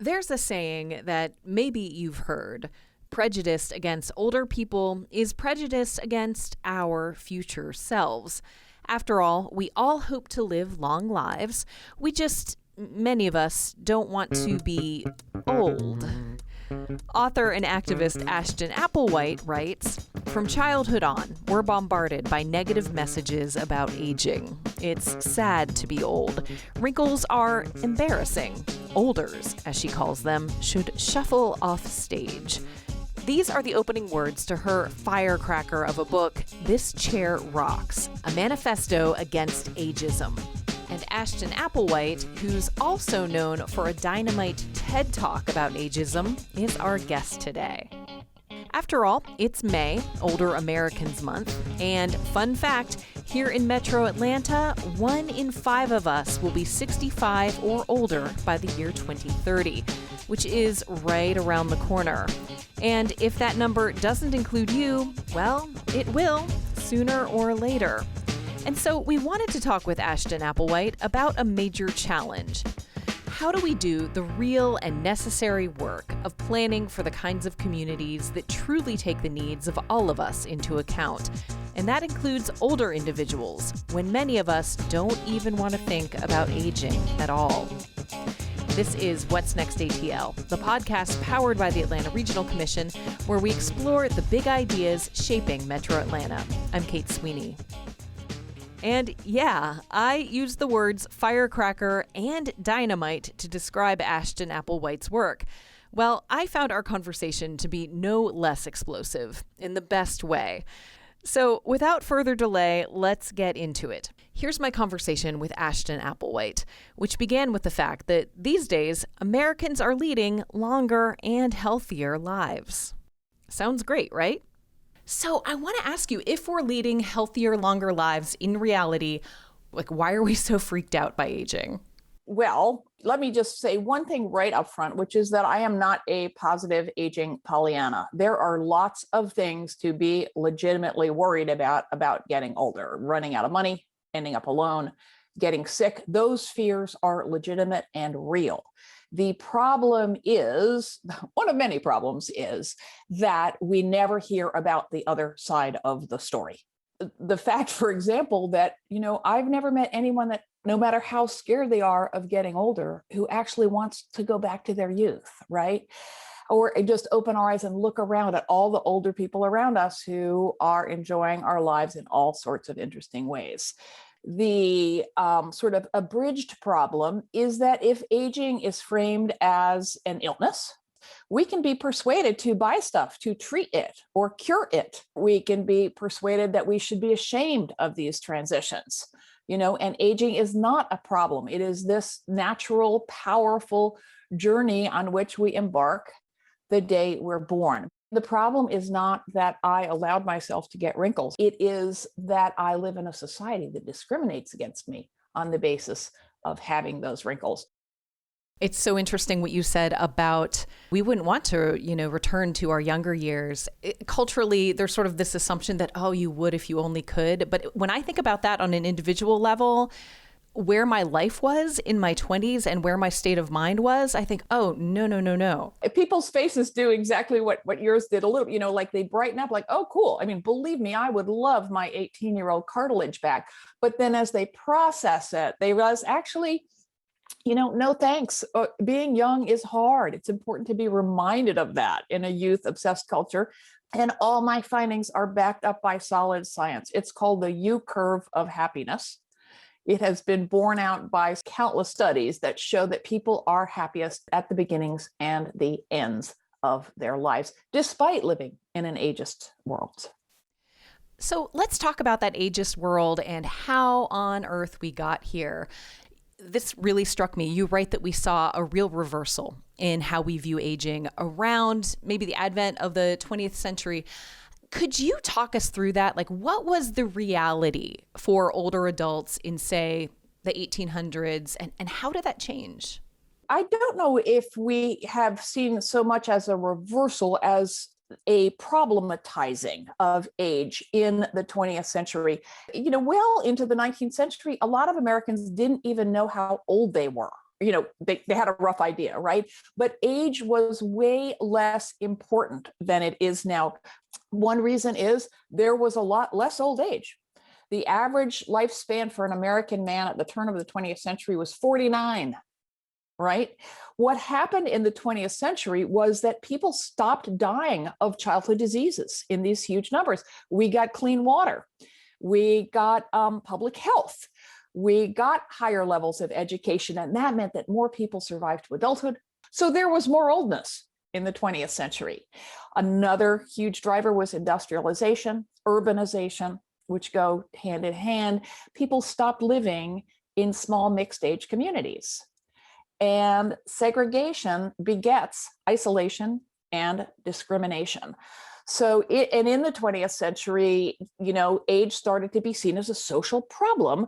There's a saying that maybe you've heard. Prejudice against older people is prejudice against our future selves. After all, we all hope to live long lives. Many of us don't want to be old. Author and activist Ashton Applewhite writes, "From childhood on, we're bombarded by negative messages about aging. It's sad to be old. Wrinkles are embarrassing. Olders, as she calls them, should shuffle off stage." These are the opening words to her firecracker of a book, This Chair Rocks, a manifesto against ageism. And Ashton Applewhite, who's also known for a dynamite TED Talk about ageism, is our guest today. After all, it's May, Older Americans Month, and fun fact, here in Metro Atlanta, 1 in 5 of us will be 65 or older by the year 2030, which is right around the corner. And if that number doesn't include you, well, it will, sooner or later. And so we wanted to talk with Ashton Applewhite about a major challenge. How do we do the real and necessary work of planning for the kinds of communities that truly take the needs of all of us into account? And that includes older individuals, when many of us don't even want to think about aging at all. This is What's Next ATL, the podcast powered by the Atlanta Regional Commission, where we explore the big ideas shaping Metro Atlanta. I'm Kate Sweeney. And yeah, I used the words firecracker and dynamite to describe Ashton Applewhite's work. Well, I found our conversation to be no less explosive, in the best way. So without further delay, let's get into it. Here's my conversation with Ashton Applewhite, which began with the fact that these days, Americans are leading longer and healthier lives. Sounds great, right? So I want to ask you, if we're leading healthier, longer lives in reality, why are we so freaked out by aging? Well, let me just say one thing right up front, which is that I am not a positive aging Pollyanna. There are lots of things to be legitimately worried about getting older, running out of money, ending up alone, getting sick. Those fears are legitimate and real. The problem is, one of many problems is that we never hear about the other side of the story. The fact, for example, that, I've never met anyone that, no matter how scared they are of getting older, who actually wants to go back to their youth, right? Or just open our eyes and look around at all the older people around us who are enjoying our lives in all sorts of interesting ways. The sort of abridged problem is that if aging is framed as an illness, we can be persuaded to buy stuff to treat it or cure it. We can be persuaded that we should be ashamed of these transitions, and aging is not a problem. It is this natural, powerful journey on which we embark the day we're born. The problem is not that I allowed myself to get wrinkles. It is that I live in a society that discriminates against me on the basis of having those wrinkles. It's so interesting what you said about we wouldn't want to, return to our younger years. Culturally, there's sort of this assumption that, you would if you only could. But when I think about that on an individual level, where my life was in my 20s and where my state of mind was, I think, no. People's faces do exactly what yours did a little, like they brighten up like, oh, cool. I mean, believe me, I would love my 18-year-old cartilage back. But then as they process it, they realize actually, no thanks. Being young is hard. It's important to be reminded of that in a youth-obsessed culture. And all my findings are backed up by solid science. It's called the U curve of happiness. It has been borne out by countless studies that show that people are happiest at the beginnings and the ends of their lives, despite living in an ageist world. So let's talk about that ageist world and how on earth we got here. This really struck me. You write that we saw a real reversal in how we view aging around maybe the advent of the 20th century. Could you talk us through that? What was the reality for older adults in, say, the 1800s, and how did that change? I don't know if we have seen so much as a reversal as a problematizing of age in the 20th century. Well into the 19th century, a lot of Americans didn't even know how old they were. they had a rough idea, right? But age was way less important than it is now. One reason is there was a lot less old age. The average lifespan for an American man at the turn of the 20th century was 49, right? What happened in the 20th century was that people stopped dying of childhood diseases in these huge numbers. We got clean water. We got public health. We got higher levels of education, and that meant that more people survived to adulthood. So there was more oldness in the 20th century. Another huge driver was industrialization, urbanization, which go hand in hand. People stopped living in small mixed age communities. And segregation begets isolation and discrimination. So and in the 20th century, age started to be seen as a social problem.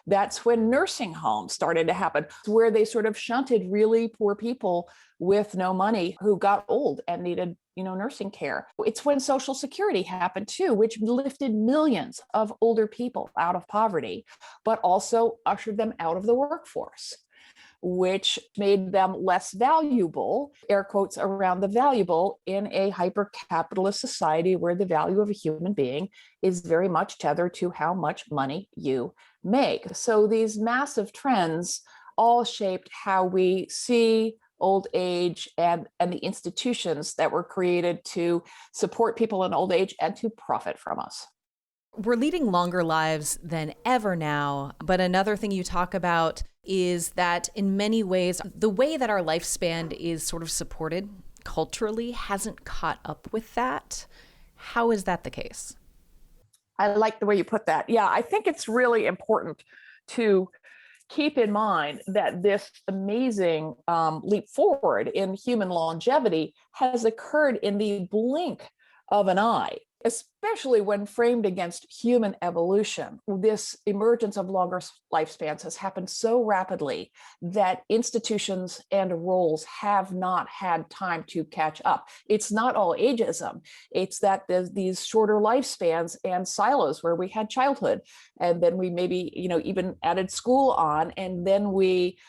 That's when nursing homes started to happen, where they sort of shunted really poor people with no money who got old and needed, nursing care. It's when Social Security happened too, which lifted millions of older people out of poverty, but also ushered them out of the workforce, which made them less valuable, air quotes around the valuable, in a hyper-capitalist society where the value of a human being is very much tethered to how much money you make. So these massive trends all shaped how we see old age and the institutions that were created to support people in old age and to profit from us. We're leading longer lives than ever now, but another thing you talk about is that in many ways, the way that our lifespan is sort of supported culturally hasn't caught up with that. How is that the case? I like the way you put that. Yeah, I think it's really important to keep in mind that this amazing leap forward in human longevity has occurred in the blink of an eye, especially when framed against human evolution. This emergence of longer lifespans has happened so rapidly that institutions and roles have not had time to catch up. It's not all ageism. It's that there's these shorter lifespans and silos where we had childhood, and then we maybe, even added school on, and then we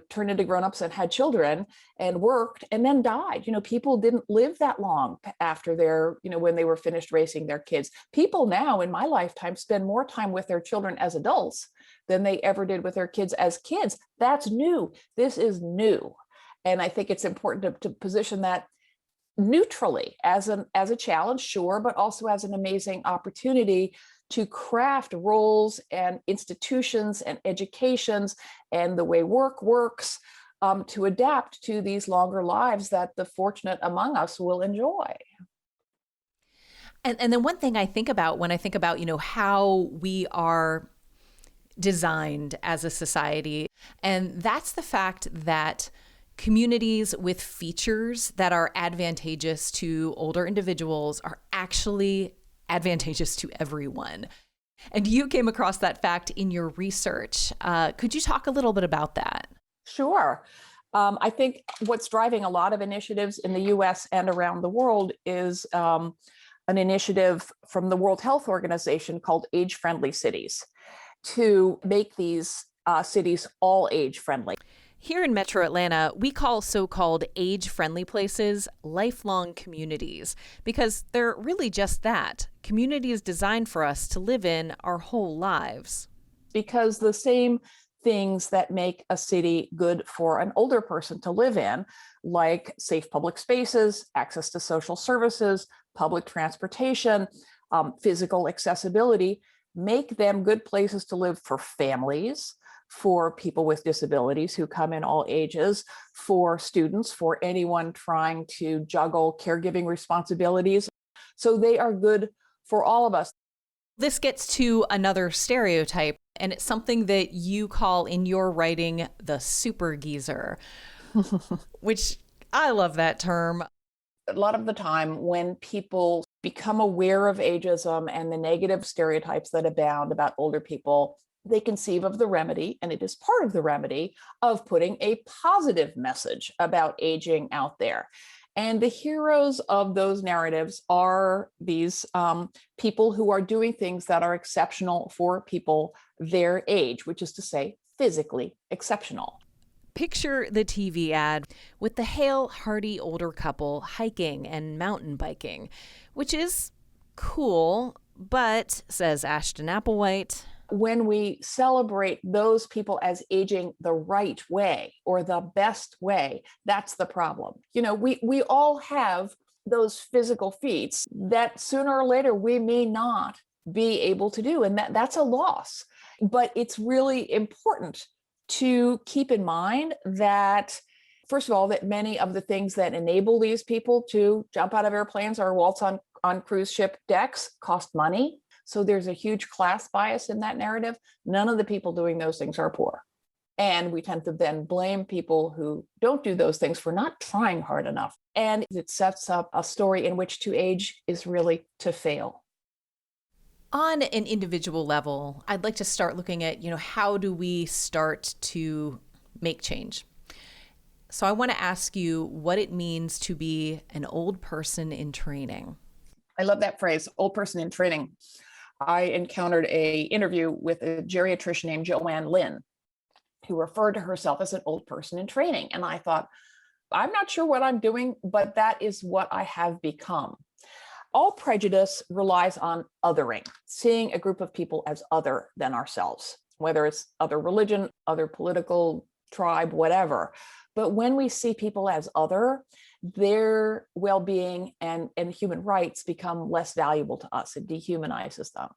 turned into grownups and had children and worked and then died. People didn't live that long after when they were finished raising their kids. People now in my lifetime spend more time with their children as adults than they ever did with their kids as kids. That's new. This is new. And I think it's important to position that neutrally as a challenge, sure, but also as an amazing opportunity to craft roles and institutions and educations and the way work works to adapt to these longer lives that the fortunate among us will enjoy. And then one thing I think about when I think about, how we are designed as a society, and that's the fact that communities with features that are advantageous to older individuals are actually advantageous to everyone. And you came across that fact in your research. Could you talk a little bit about that? Sure. I think what's driving a lot of initiatives in the US and around the world is an initiative from the World Health Organization called Age-Friendly Cities to make these cities all age-friendly. Here in Metro Atlanta, we call so-called age-friendly places lifelong communities because they're really just that, communities designed for us to live in our whole lives. Because the same things that make a city good for an older person to live in, like safe public spaces, access to social services, public transportation, physical accessibility, make them good places to live for families, for people with disabilities who come in all ages, for students, for anyone trying to juggle caregiving responsibilities. So they are good for all of us. This gets to another stereotype, and it's something that you call in your writing the super geezer, which I love that term. A lot of the time when people become aware of ageism and the negative stereotypes that abound about older people, they conceive of the remedy, and it is part of the remedy, of putting a positive message about aging out there. And the heroes of those narratives are these people who are doing things that are exceptional for people their age, which is to say, physically exceptional. Picture the TV ad with the hale, hearty older couple hiking and mountain biking, which is cool, but, says Ashton Applewhite, when we celebrate those people as aging the right way or the best way, that's the problem. We all have those physical feats that sooner or later we may not be able to do, and that's a loss. But it's really important to keep in mind that, first of all, that many of the things that enable these people to jump out of airplanes or waltz on cruise ship decks cost money. So there's a huge class bias in that narrative. None of the people doing those things are poor. And we tend to then blame people who don't do those things for not trying hard enough. And it sets up a story in which to age is really to fail. On an individual level, I'd like to start looking at, how do we start to make change? So I want to ask you what it means to be an old person in training. I love that phrase, old person in training. I encountered an interview with a geriatrician named Joanne Lynn, who referred to herself as an old person in training. And I thought, I'm not sure what I'm doing, but that is what I have become. All prejudice relies on othering, seeing a group of people as other than ourselves, whether it's other religion, other political tribe, whatever. But when we see people as other, their well-being and human rights become less valuable to us. It dehumanizes them.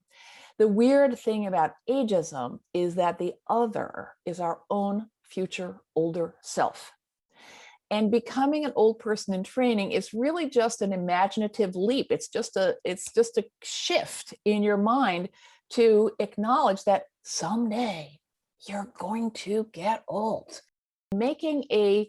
The weird thing about ageism is that the other is our own future older self. And becoming an old person in training is really just an imaginative leap. It's just a shift in your mind to acknowledge that someday you're going to get old. Making a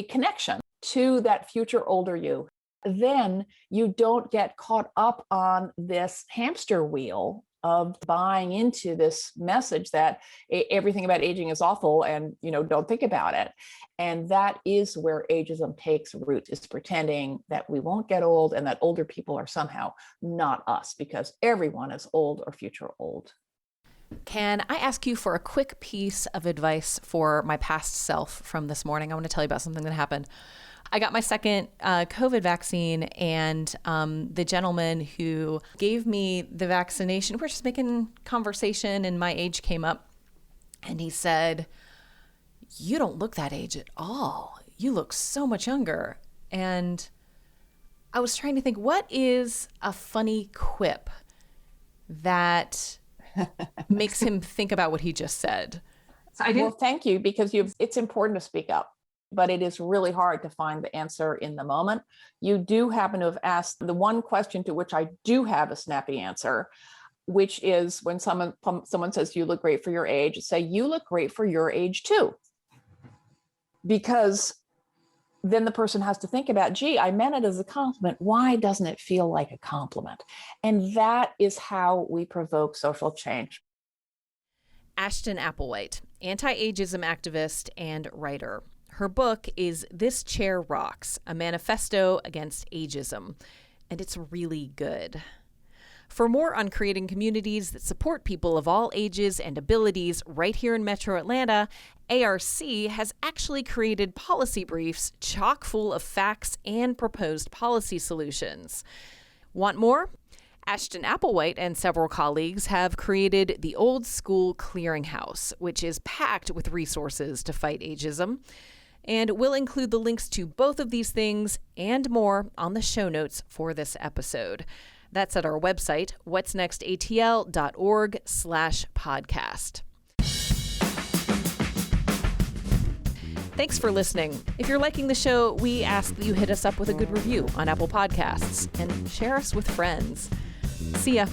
connection to that future older you, then you don't get caught up on this hamster wheel of buying into this message that everything about aging is awful and, don't think about it. And that is where ageism takes root, is pretending that we won't get old and that older people are somehow not us, because everyone is old or future old. Can I ask you for a quick piece of advice for my past self from this morning? I want to tell you about something that happened. I got my second COVID vaccine, and the gentleman who gave me the vaccination, we're just making conversation, and my age came up, and he said, "You don't look that age at all. You look so much younger." And I was trying to think, what is a funny quip that makes him think about what he just said? Well, thank you, because it's important to speak up, but it is really hard to find the answer in the moment. You do happen to have asked the one question to which I do have a snappy answer, which is when someone says, "You look great for your age," say, "You look great for your age too." Because then the person has to think about, gee, I meant it as a compliment. Why doesn't it feel like a compliment? And that is how we provoke social change. Ashton Applewhite, anti-ageism activist and writer. Her book is This Chair Rocks, a Manifesto Against Ageism, and it's really good. For more on creating communities that support people of all ages and abilities right here in Metro Atlanta, ARC has actually created policy briefs chock full of facts and proposed policy solutions. Want more? Ashton Applewhite and several colleagues have created the Old School Clearinghouse, which is packed with resources to fight ageism. And we'll include the links to both of these things and more on the show notes for this episode. That's at our website, whatsnextatl.org/podcast. Thanks for listening. If you're liking the show, we ask that you hit us up with a good review on Apple Podcasts and share us with friends. See ya.